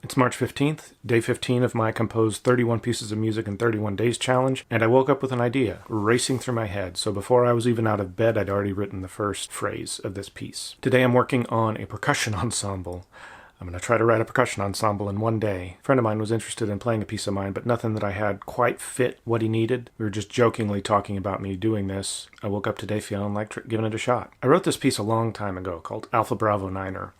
It's March 15th, day 15 of my composed 31 pieces of music in 31 days challenge, and I woke up with an idea racing through my head. So before I was even out of bed, I'd already written the first phrase of this piece. Today I'm working on a percussion ensemble. I'm going to try to write a percussion ensemble in one day. A friend of mine was interested in playing a piece of mine, but nothing that I had quite fit what he needed. We were just jokingly talking about me doing this. I woke up today feeling like giving it a shot. I wrote this piece a long time ago called Alpha Bravo Niner.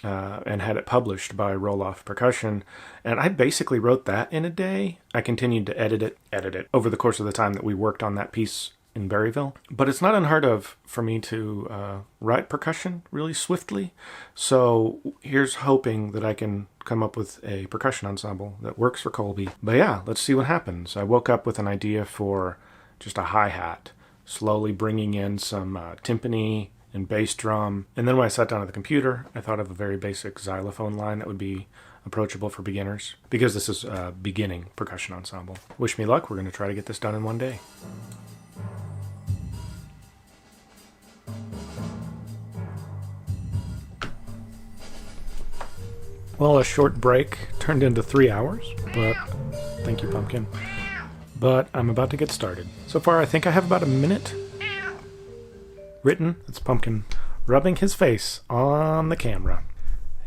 And had it published by Rowloff Percussion, and I basically wrote that in a day. I continued to edit it over the course of the time that we worked on that piece in Berryville. But it's not unheard of for me to write percussion really swiftly, so here's hoping that I can come up with a percussion ensemble that works for Kolby. But yeah, let's see what happens. I woke up with an idea for just a hi-hat, slowly bringing in some timpani and bass drum. And then when I sat down at the computer, I thought of a very basic xylophone line that would be approachable for beginners, because this is a beginning percussion ensemble. Wish me luck. We're going to try to get this done in one day. Well, a short break turned into 3 hours, but thank you, Pumpkin. But I'm about to get started. So far, I think I have about a minute written. It's Pumpkin rubbing his face on the camera.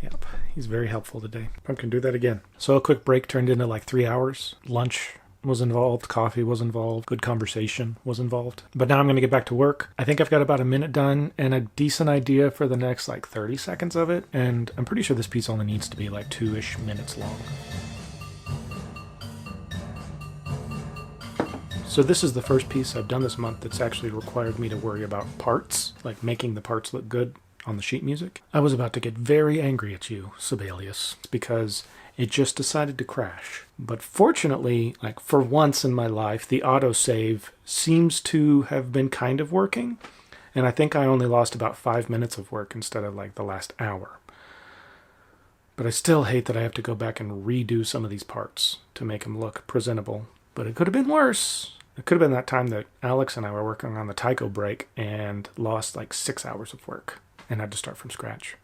Yep, he's very helpful today. Pumpkin, do that again. So a quick break turned into like 3 hours. Lunch was involved, coffee was involved, good conversation was involved. But now I'm going to get back to work. I think I've got about a minute done and a decent idea for the next like 30 seconds of it. And I'm pretty sure this piece only needs to be like 2-ish minutes long. So this is the first piece I've done this month that's actually required me to worry about parts, like making the parts look good on the sheet music. I was about to get very angry at you, Sibelius, because it just decided to crash. But fortunately, like for once in my life, the autosave seems to have been kind of working, and I think I only lost about 5 minutes of work instead of like the last hour. But I still hate that I have to go back and redo some of these parts to make them look presentable. But it could have been worse. It could have been that time that Alex and I were working on the taiko break and lost like 6 hours of work and had to start from scratch.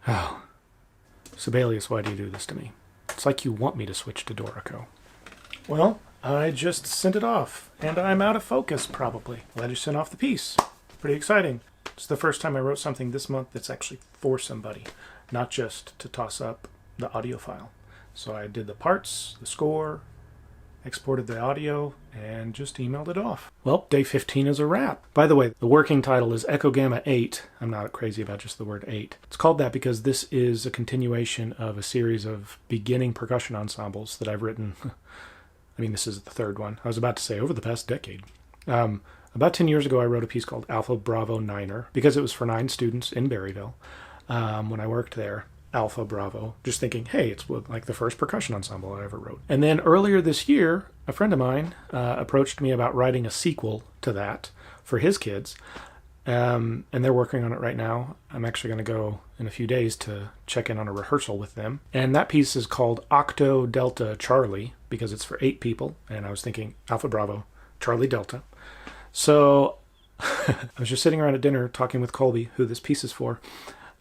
Oh, Sibelius, why do you do this to me? It's like you want me to switch to Dorico. Well, I just sent it off, and I'm out of focus, probably. Well, I just sent off the piece. Pretty exciting. It's the first time I wrote something this month that's actually for somebody, not just to toss up the audio file. So I did the parts, the score, exported the audio, and just emailed it off. Well, day 15 is a wrap. By the way, the working title is Echo Gamma 8. I'm not crazy about just the word 8. It's called that because this is a continuation of a series of beginning percussion ensembles that I've written. I mean, this is the third one. I was about to say over the past decade. About 10 years ago, I wrote a piece called Alpha Bravo Niner because it was for 9 students in Berryville when I worked there. Alpha Bravo, just thinking, hey, it's like the first percussion ensemble I ever wrote. And then earlier this year, a friend of mine approached me about writing a sequel to that for his kids, and they're working on it right now. I'm actually going to go in a few days to check in on a rehearsal with them. And that piece is called Octo Delta Charlie because it's for 8 people, and I was thinking Alpha Bravo, Charlie Delta. So I was just sitting around at dinner talking with Kolby, who this piece is for,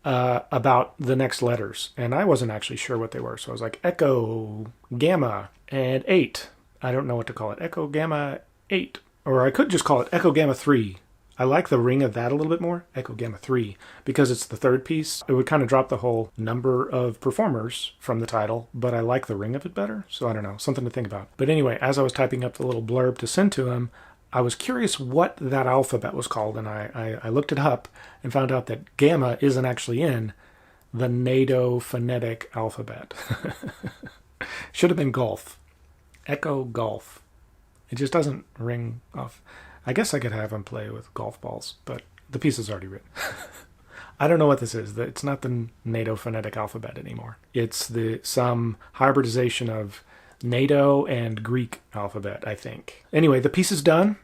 about the next letters, and I wasn't actually sure what they were, so I was like, Echo, Gamma, and 8. I don't know what to call it. Echo, Gamma, 8. Or I could just call it Echo, Gamma, 3. I like the ring of that a little bit more, Echo, Gamma, 3, because it's the third piece. It would kind of drop the whole number of performers from the title, but I like the ring of it better, so I don't know, something to think about. But anyway, as I was typing up the little blurb to send to him, I was curious what that alphabet was called, and I looked it up and found out that Gamma isn't actually in the NATO phonetic alphabet. Should have been Golf. Echo Golf. It just doesn't ring off. I guess I could have him play with golf balls, but the piece is already written. I don't know what this is. It's not the NATO phonetic alphabet anymore. It's some hybridization of NATO and Greek alphabet, I think. Anyway, the piece is done.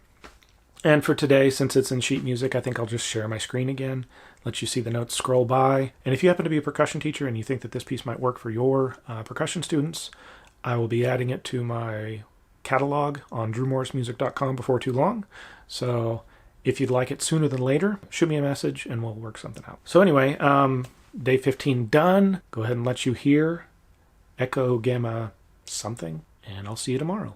And for today, since it's in sheet music, I think I'll just share my screen again, let you see the notes scroll by. And if you happen to be a percussion teacher and you think that this piece might work for your percussion students, I will be adding it to my catalog on drewmorrismusic.com before too long. So if you'd like it sooner than later, shoot me a message and we'll work something out. So anyway, day 15 done. Go ahead and let you hear Echo Gamma something, and I'll see you tomorrow.